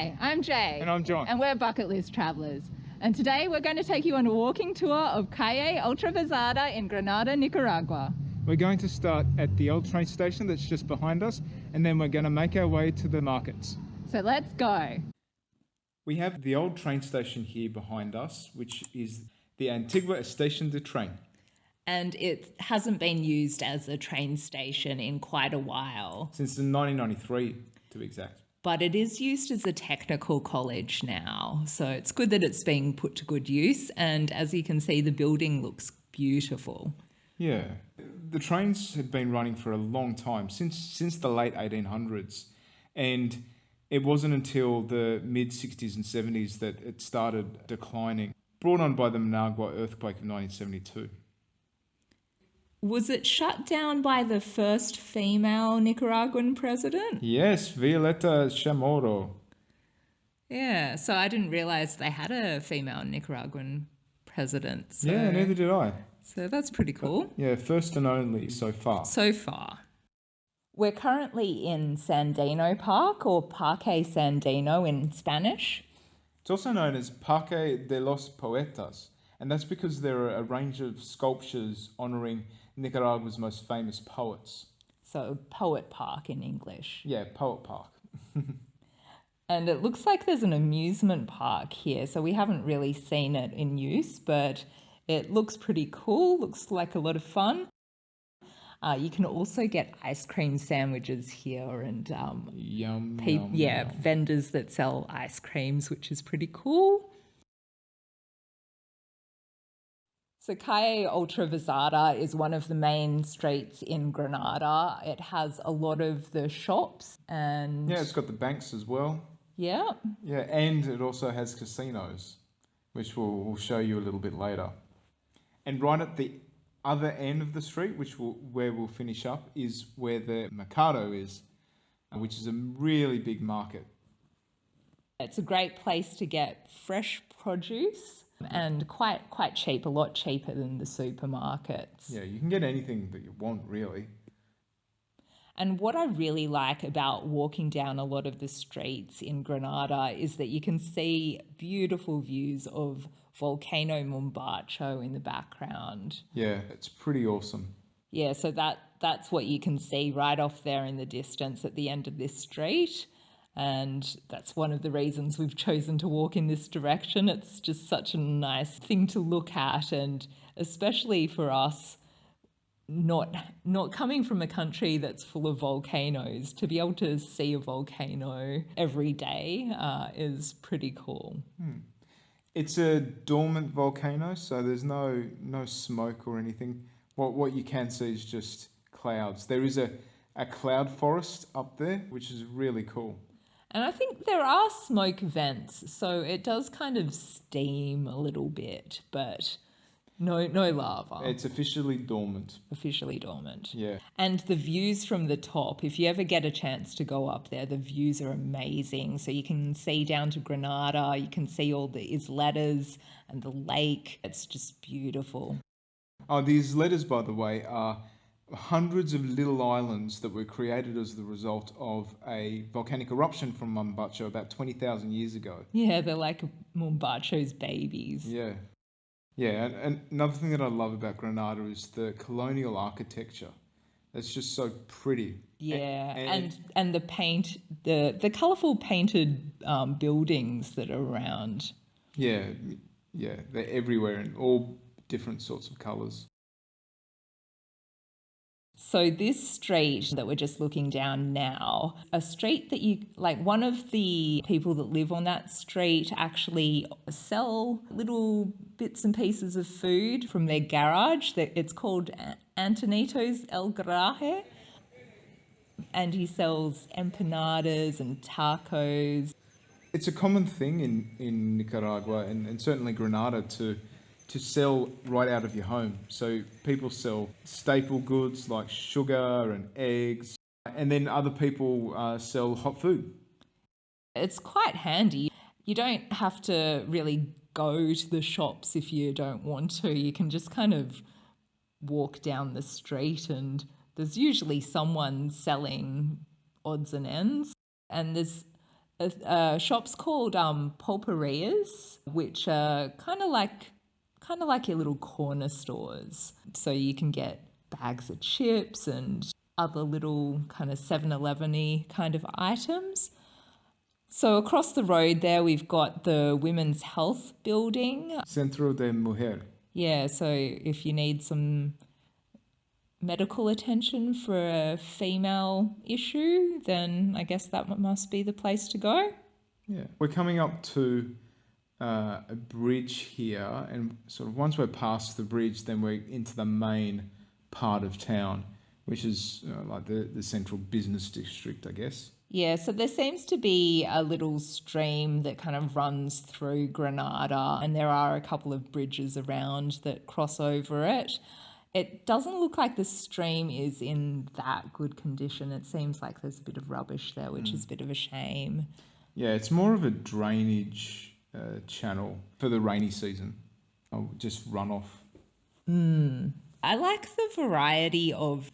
Hi, I'm Jay. And I'm John. And we're bucket list travellers. And today we're going to take you on a walking tour of Calle Atravesada in Granada, Nicaragua. We're going to start at the old train station that's just behind us, and then we're going to make our way to the markets. So let's go. We have the old train station here behind us, which is the Antigua Estacion de Tren. And it hasn't been used as a train station in quite a while. Since 1993, to be exact. But it is used as a technical college now. So it's good that it's being put to good use. And as you can see, the building looks beautiful. Yeah. The trains had been running for a long time, since the late 1800s. And it wasn't until the mid-60s and 70s that it started declining, brought on by the Managua earthquake of 1972. Was it shut down by the first female Nicaraguan president? Yes, Violeta Chamorro. Yeah, so I didn't realise they had a female Nicaraguan president. So, Yeah, neither did I. So that's pretty cool. But, yeah, first and only so far. So far. We're currently in Sandino Park, or Parque Sandino in Spanish. It's also known as Parque de los Poetas, and that's because there are a range of sculptures honouring Nicaragua's most famous poets. So Poet Park in English. Yeah, Poet Park. And it looks like there's an amusement park here, so we haven't really seen it in use, but it looks pretty cool, looks like a lot of fun. You can also get ice cream sandwiches here and Yum, vendors that sell ice creams, which is pretty cool. So Calle Atravesada is one of the main streets in Granada. It has a lot of the shops and... Yeah, it's got the banks as well. Yeah. Yeah, and it also has casinos, which we'll show you a little bit later. And right at the other end of the street, where we'll finish up, is where the Mercado is, which is a really big market. It's a great place to get fresh produce and quite cheap, a lot cheaper than the supermarkets. Yeah, you can get anything that you want, really. And what I really like about walking down a lot of the streets in Granada is that you can see beautiful views of Volcano Mombacho in the background. Yeah, it's pretty awesome. Yeah, so that's what you can see right off there in the distance at the end of this street. And that's one of the reasons we've chosen to walk in this direction. It's just such a nice thing to look at, and especially for us not coming from a country that's full of volcanoes, to be able to see a volcano every day is pretty cool. It's a dormant volcano, so there's no smoke or anything. What you can see is just clouds. There is a cloud forest up there, which is really cool. And I think there are smoke vents, so it does kind of steam a little bit, but no lava. It's officially dormant. Officially dormant. Yeah. And the views from the top, if you ever get a chance to go up there, the views are amazing. So you can see down to Granada, you can see all the Isletas and the lake. It's just beautiful. Oh, the Isletas, by the way, are hundreds of little islands that were created as the result of a volcanic eruption from Mombacho about 20,000 years ago. Yeah, they're like Mombacho's babies. Yeah. Yeah, and another thing that I love about Granada is the colonial architecture. It's just so pretty. Yeah, and the paint, the colourful painted buildings that are around. Yeah, they're everywhere in all different sorts of colours. So this street that we're just looking down now, a street that one of the people that live on that street actually sell little bits and pieces of food from their garage. It's called Antojitos El Garaje. And he sells empanadas and tacos. It's a common thing in Nicaragua and certainly Granada to sell right out of your home. So people sell staple goods like sugar and eggs, and then other people sell hot food. It's quite handy. You don't have to really go to the shops if you don't want to. You can just kind of walk down the street and there's usually someone selling odds and ends. And there's a shop's called pulperias, which are kind of like your little corner stores. So you can get bags of chips and other little kind of 7-Eleven-y kind of items. So across the road there, we've got the Women's Health Building. Centro de Mujer. Yeah, so if you need some medical attention for a female issue, then I guess that must be the place to go. Yeah. We're coming up to a bridge here, and sort of once we're past the bridge, then we're into the main part of town, which is like the central business district, I guess. Yeah, so there seems to be a little stream that kind of runs through Granada, and there are a couple of bridges around that cross over it. It doesn't look like the stream is in that good condition. It seems like there's a bit of rubbish there, which is a bit of a shame. Yeah, it's more of a drainage channel for the rainy season. I'll just run off. I like the variety of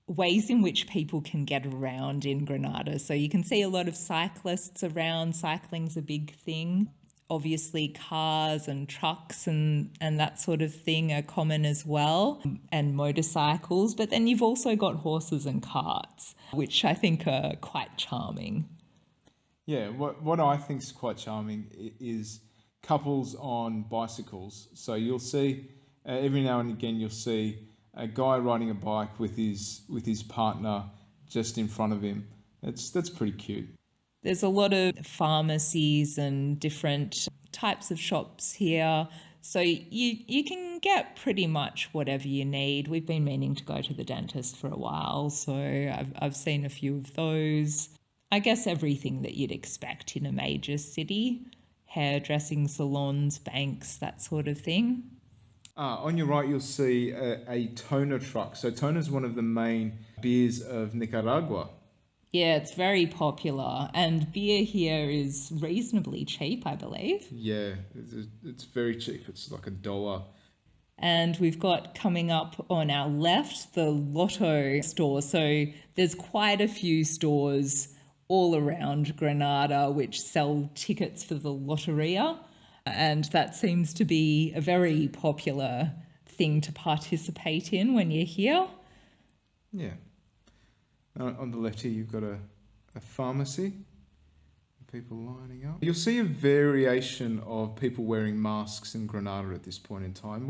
ways in which people can get around in Granada. So you can see a lot of cyclists around. Cycling's a big thing. Obviously cars and trucks and that sort of thing are common as well, and motorcycles. But then you've also got horses and carts, which I think are quite charming. Yeah, what I think is quite charming is couples on bicycles. So you'll see every now and again you'll see a guy riding a bike with his partner just in front of him. That's pretty cute. There's a lot of pharmacies and different types of shops here. So you can get pretty much whatever you need. We've been meaning to go to the dentist for a while, so I've seen a few of those. I guess everything that you'd expect in a major city. Hairdressing salons, banks, that sort of thing. On your right, you'll see a Tona truck. So Tona is one of the main beers of Nicaragua. Yeah, it's very popular, and beer here is reasonably cheap, I believe. Yeah, it's very cheap. It's like $1. And we've got coming up on our left the Loto store. So there's quite a few stores all around Granada which sell tickets for the Lotteria. And that seems to be a very popular thing to participate in when you're here. Yeah. On the left here, you've got a pharmacy. People lining up. You'll see a variation of people wearing masks in Granada at this point in time.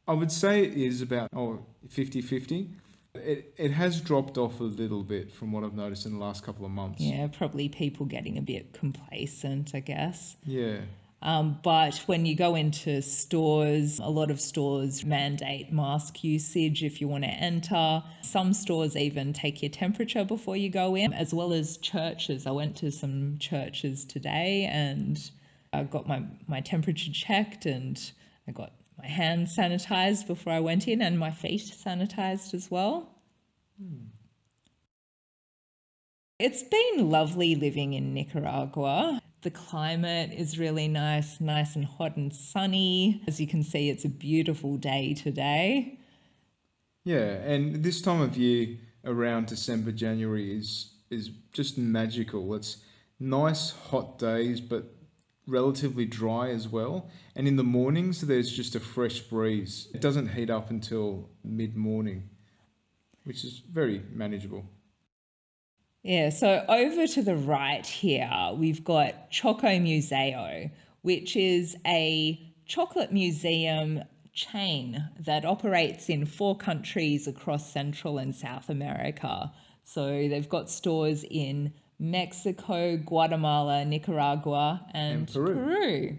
I would say it is about 50-50. It has dropped off a little bit from what I've noticed in the last couple of months. Yeah, probably people getting a bit complacent, I guess. Yeah. But when you go into stores, a lot of stores mandate mask usage if you want to enter. Some stores even take your temperature before you go in, as well as churches. I went to some churches today and I got my temperature checked, and I got my hands sanitized before I went in, and my feet sanitized as well. It's been lovely living in Nicaragua. The climate is really nice and hot and sunny. As you can see, it's a beautiful day today. Yeah, and this time of year around December, January is just magical. It's nice hot days, but relatively dry as well. And in the mornings, there's just a fresh breeze. It doesn't heat up until mid-morning, which is very manageable. Yeah, so over to the right here, we've got Choco Museo, which is a chocolate museum chain that operates in 4 countries across Central and South America. So they've got stores in Mexico, Guatemala, Nicaragua, and Peru.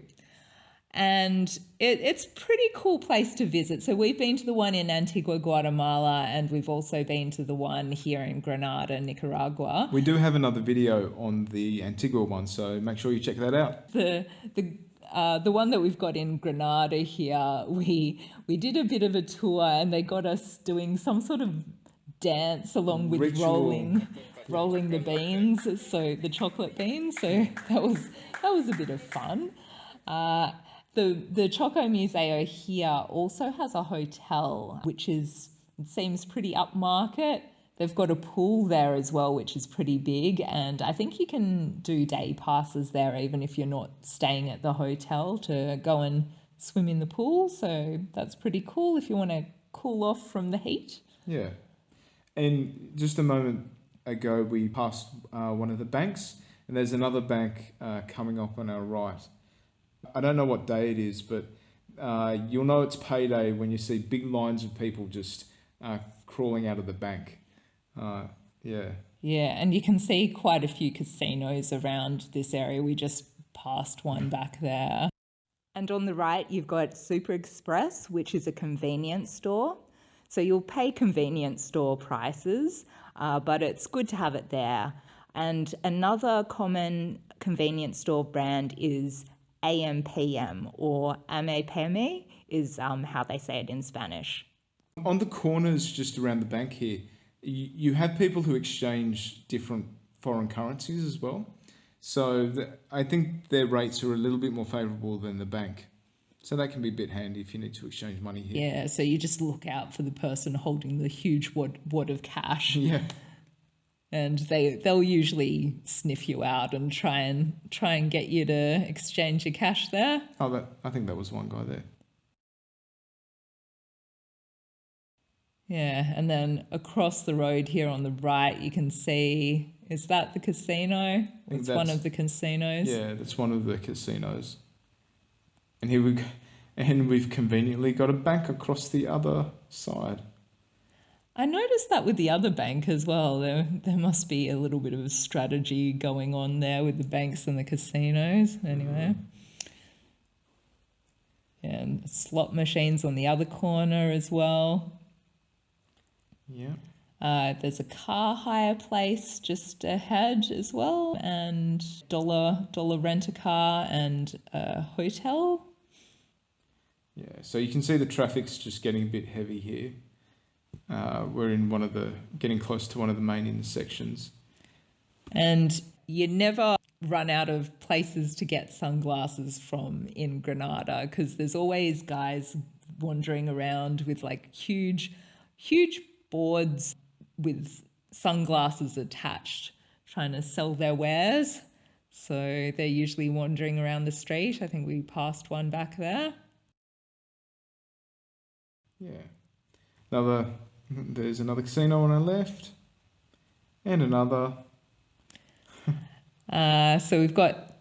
And it's a pretty cool place to visit. So we've been to the one in Antigua, Guatemala, and we've also been to the one here in Granada, Nicaragua. We do have another video on the Antigua one, so make sure you check that out. The one that we've got in Granada here, we did a bit of a tour, and they got us doing some sort of dance along with rolling the beans, so the chocolate beans. So that was a bit of fun. The Choco Museo here also has a hotel, which seems pretty upmarket. They've got a pool there as well, which is pretty big. And I think you can do day passes there, even if you're not staying at the hotel, to go and swim in the pool. So that's pretty cool if you want to cool off from the heat. Yeah. And just a moment ago, we passed one of the banks, and there's another bank coming up on our right. I don't know what day it is, but you'll know it's payday when you see big lines of people just crawling out of the bank. Yeah. Yeah, and you can see quite a few casinos around this area. We just passed one back there. And on the right, you've got Super Express, which is a convenience store. So you'll pay convenience store prices, but it's good to have it there. And another common convenience store brand is AMPM, or AMPM is how they say it in Spanish. On the corners just around the bank here, you have people who exchange different foreign currencies as well. So I think their rates are a little bit more favourable than the bank. So that can be a bit handy if you need to exchange money here. Yeah, so you just look out for the person holding the huge wad of cash. Yeah. And they'll usually sniff you out and try and get you to exchange your cash there. Oh, I think that was one guy there. Yeah, and then across the road here on the right, you can see, is that the casino? It's one of the casinos. Yeah, that's one of the casinos. And we've conveniently got a bank across the other side. I noticed that with the other bank as well. There must be a little bit of a strategy going on there with the banks and the casinos. Anyway. And slot machines on the other corner as well. Yeah. There's a car hire place just ahead as well, and dollar rent a car and a hotel. Yeah, so you can see the traffic's just getting a bit heavy here. We're in getting close to one of the main intersections. And you never run out of places to get sunglasses from in Granada, because there's always guys wandering around with like huge boards with sunglasses attached, trying to sell their wares. So they're usually wandering around the street. I think we passed one back there. Yeah. There's another casino on our left. And another. So we've got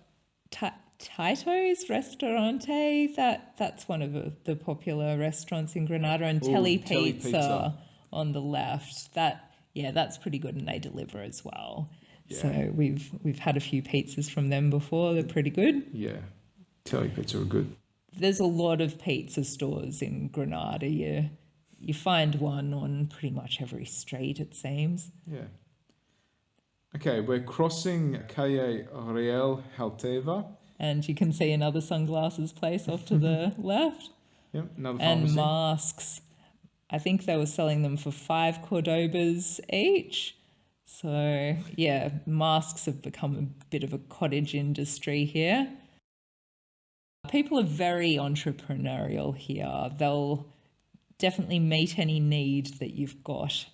Tito's Restaurante. That's one of the popular restaurants in Granada, and Tele Pizza on the left. That's pretty good, and they deliver as well. Yeah. So we've had a few pizzas from them before. They're pretty good. Yeah, Tele Pizza are good. There's a lot of pizza stores in Granada. You find one on pretty much every street, it seems. Yeah. Okay, we're crossing Calle Atravesada. And you can see another sunglasses place off to the left. Yep, another pharmacy. And masks. I think they were selling them for 5 Cordobas each. So, yeah, masks have become a bit of a cottage industry here. People are very entrepreneurial here. They'll definitely meet any need that you've got.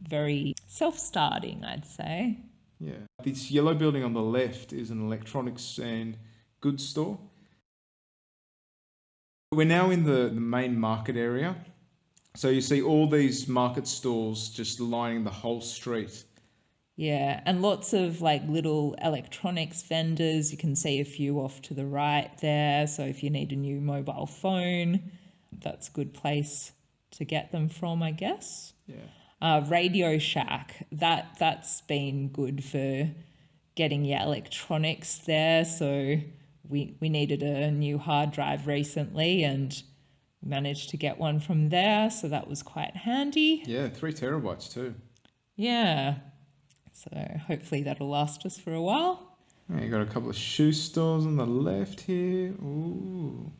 Very self-starting, I'd say. Yeah. This yellow building on the left is an electronics and goods store. We're now in the main market area. So you see all these market stalls just lining the whole street. Yeah, and lots of like little electronics vendors. You can see a few off to the right there. So if you need a new mobile phone, that's a good place to get them from, I guess. Yeah. Radio Shack, that's been good for getting your electronics there. So we needed a new hard drive recently and managed to get one from there. So that was quite handy. Yeah, 3 terabytes too. Yeah. So hopefully that'll last us for a while. Yeah, you got a couple of shoe stores on the left here. Ooh.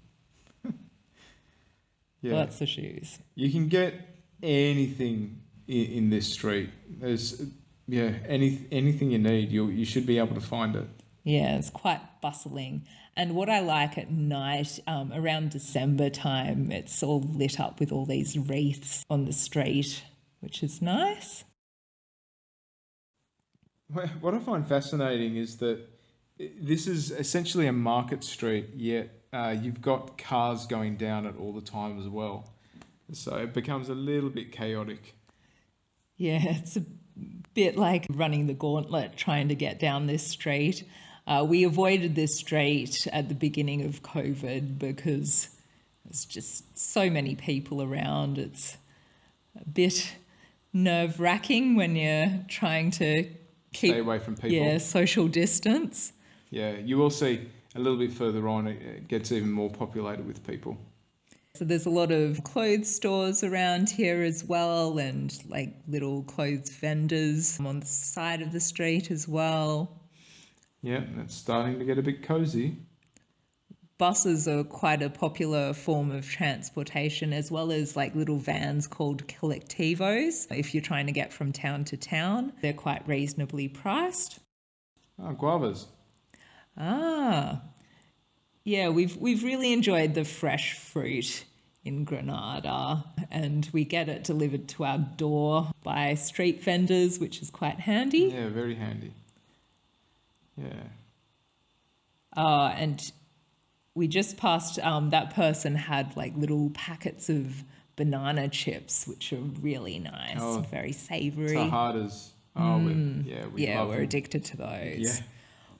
Yeah. Lots of shoes. You can get anything in this street. There's anything you need. You should be able to find it. Yeah, it's quite bustling. And what I like at night, around December time, it's all lit up with all these wreaths on the street, which is nice. What I find fascinating is that this is essentially a market street, yet you've got cars going down it all the time as well. So it becomes a little bit chaotic. Yeah, it's a bit like running the gauntlet trying to get down this street. We avoided this street at the beginning of COVID because there's just so many people around. It's a bit nerve-wracking when you're trying to Stay away from people. Yeah, social distance. Yeah, you will see a little bit further on, it gets even more populated with people. So there's a lot of clothes stores around here as well, and like little clothes vendors on the side of the street as well. Yeah, it's starting to get a bit cozy. Buses are quite a popular form of transportation, as well as like little vans called collectivos. If you're trying to get from town to town, they're quite reasonably priced. Oh, guavas. Ah, yeah, we've really enjoyed the fresh fruit in Granada, and we get it delivered to our door by street vendors, which is quite handy. Yeah, very handy. Yeah. And we just passed, that person had like little packets of banana chips, which are really nice, very savoury. Tajadas. Oh, we love we're them. addicted to those. Yeah.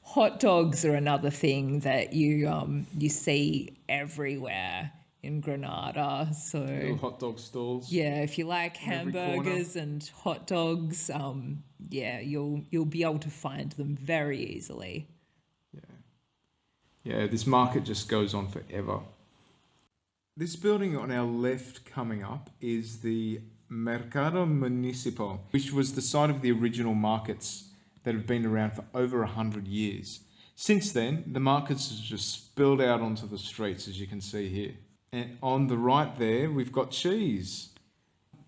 Hot dogs are another thing that you see everywhere in Granada. So Little hot dog stalls. yeah, if you like every hamburgers and hot dogs, you'll be able to find them very easily. Yeah, this market just goes on forever. This building on our left coming up is the Mercado Municipal, which was the site of the original markets that have been around for over 100 years. Since then, the markets have just spilled out onto the streets, as you can see here. And on the right there, we've got cheese.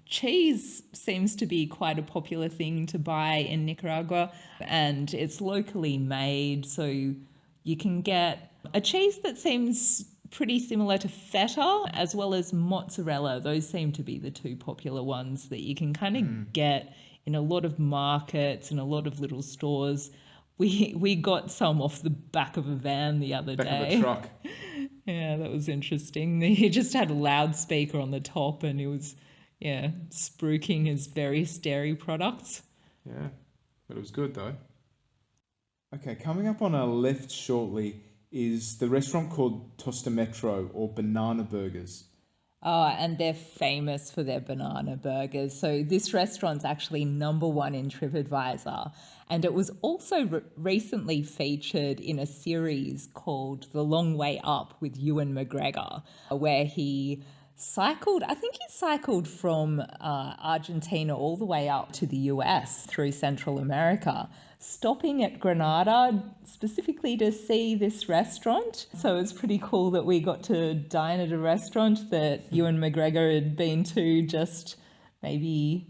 Cheese seems to be quite a popular thing to buy in Nicaragua, and it's locally made, so you can get a cheese that seems pretty similar to feta, as well as mozzarella. Those seem to be the two popular ones that you can kind of get in a lot of markets and a lot of little stores. We got some off the back of a van the other day. Back of a truck. Yeah, that was interesting. He just had a loudspeaker on the top, and he was, spruiking his various dairy products. Yeah, but it was good though. Okay, coming up on our left shortly is the restaurant called Tosta Metro, or Banana Burgers. And they're famous for their banana burgers. So this restaurant's actually #1 in TripAdvisor. And it was also recently featured in a series called The Long Way Up with Ewan McGregor, where he cycled from Argentina all the way up to the US through Central America, stopping at Granada specifically to see this restaurant. So it's pretty cool that we got to dine at a restaurant that Ewan McGregor had been to just maybe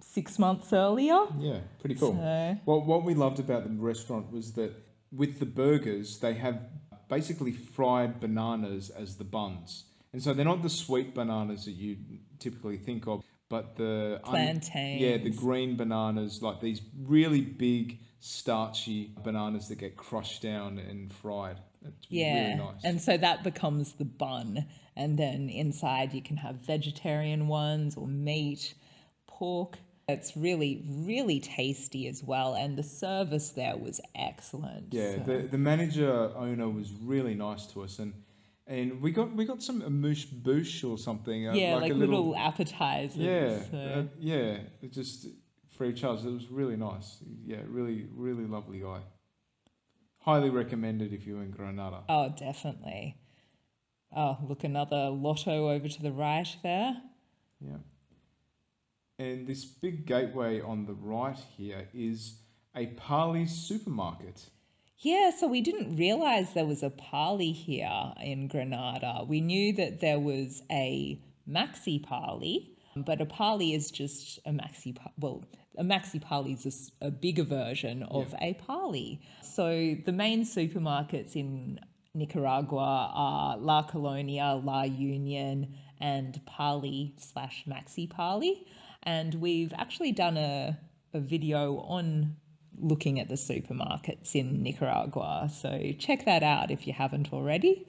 6 months earlier. Yeah, pretty cool. So... Well, what we loved about the restaurant was that with the burgers, they have basically fried bananas as the buns. And so they're not the sweet bananas that you typically think of, but the plantains. The green bananas, like these really big, starchy bananas that get crushed down and fried. It's really nice. And so that becomes the bun. And then inside you can have vegetarian ones or meat, pork. It's really, really tasty as well. And the service there was excellent. Yeah, so. The manager owner was really nice to us, and we got some amuse bouche or something. Like a little appetizers. Yeah, just free of charge. It was really nice. Yeah, really, really lovely guy. Highly recommended if you're in Granada. Oh, definitely. Oh, look, another Loto over to the right there. Yeah. And this big gateway on the right here is a Pali supermarket. Yeah, so we didn't realise there was a Pali here in Granada. We knew that there was a Maxi Pali, but a Pali is just a Maxi Pali is a bigger version of a Pali. So the main supermarkets in Nicaragua are La Colonia, La Union, and Pali/Maxi Pali. And we've actually done a video on looking at the supermarkets in Nicaragua. So check that out if you haven't already.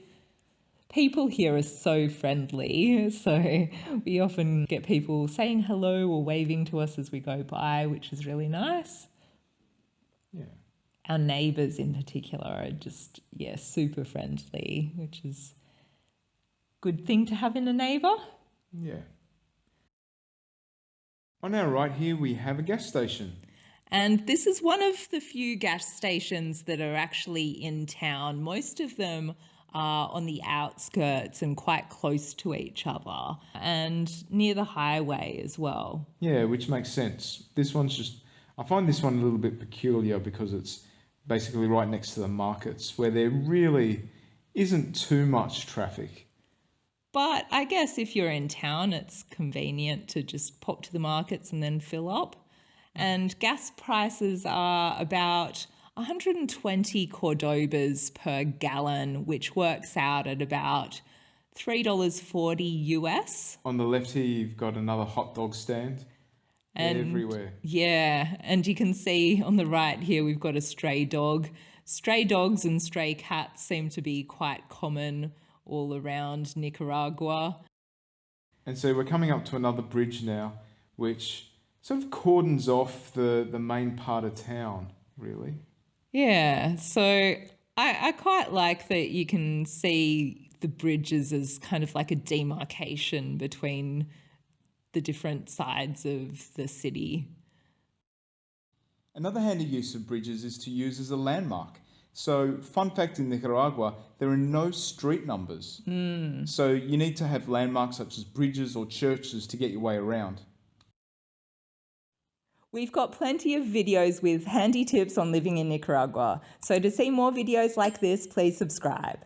People here are so friendly, so we often get people saying hello or waving to us as we go by, which is really nice. Yeah. Our neighbours in particular are just, super friendly, which is a good thing to have in a neighbour. Yeah. On our right here, we have a gas station. And this is one of the few gas stations that are actually in town. Most of them are on the outskirts and quite close to each other and near the highway as well. Yeah, which makes sense. I find this one a little bit peculiar because it's basically right next to the markets where there really isn't too much traffic. But I guess if you're in town, it's convenient to just pop to the markets and then fill up. And gas prices are about 120 Cordobas per gallon, which works out at about $3.40 US. On the left here, you've got another hot dog stand. And everywhere. Yeah, and you can see on the right here we've got a stray dog. Stray dogs and stray cats seem to be quite common all around Nicaragua. And so we're coming up to another bridge now, which sort of cordons off the main part of town, really. Yeah, so I quite like that you can see the bridges as kind of like a demarcation between the different sides of the city. Another handy use of bridges is to use as a landmark. So, fun fact in Nicaragua, there are no street numbers. So you need to have landmarks such as bridges or churches to get your way around. We've got plenty of videos with handy tips on living in Nicaragua. So to see more videos like this, please subscribe.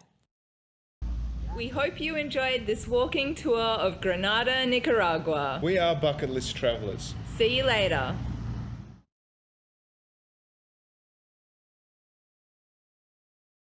We hope you enjoyed this walking tour of Granada, Nicaragua. We are bucket list travellers. See you later.